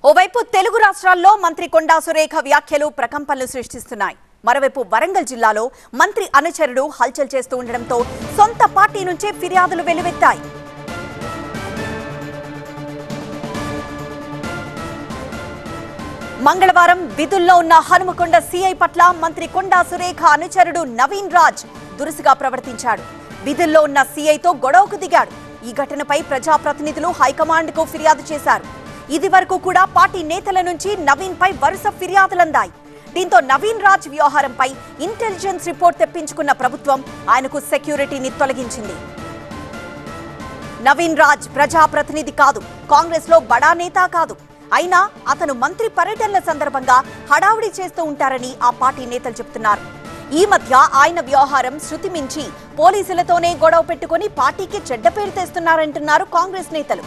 ఓవైపు తెలుగు రాష్ట్రాల్లో మంత్రి కొండా సురేఖ వ్యాఖ్యలు ప్రకంపనలు సృష్టిస్తున్నాయి. మరోవైపు వరంగల్ జిల్లాలో మంత్రి అనుచరుడు హల్చల్ చేస్తూ ఉండడంతో సొంత పార్టీ నుంచే ఫిర్యాదులు వెలువెత్తాయి. మంగళవారం విధుల్లో ఉన్న హనుమకొండ సీఐ పట్ల మంత్రి కొండా సురేఖ అనుచరుడు నవీన్ రాజ్ దురుసుగా ప్రవర్తించాడు. విధుల్లో ఉన్న సీఐతో గొడవకు దిగాడు. ఈ ఘటనపై ప్రజాప్రతినిధులు హైకమాండ్ కు ఫిర్యాదు చేశారు. ఇది వరకు కూడా పార్టీ నేతల నుంచి నవీన్ పై వరుస ఫిర్యాదులందాయి. దీంతో నవీన్ రాజ్ వ్యవహారంపై ఇంటెలిజెన్స్ రిపోర్ట్ తెప్పించుకున్న ప్రభుత్వం ఆయనకు సెక్యూరిటీని తొలగించింది. నవీన్ రాజ్ ప్రజాప్రతినిధి కాదు, కాంగ్రెస్ లో బడా నేత కాదు. అయినా అతను మంత్రి పర్యటనల సందర్భంగా హడావుడి చేస్తూ ఉంటారని ఆ పార్టీ నేతలు చెబుతున్నారు. ఈ మధ్య ఆయన వ్యవహారం శృతి మించి పోలీసులతోనే గొడవ పెట్టుకుని పార్టీకి చెడ్డ పేరు తెస్తున్నారంటున్నారు కాంగ్రెస్ నేతలు.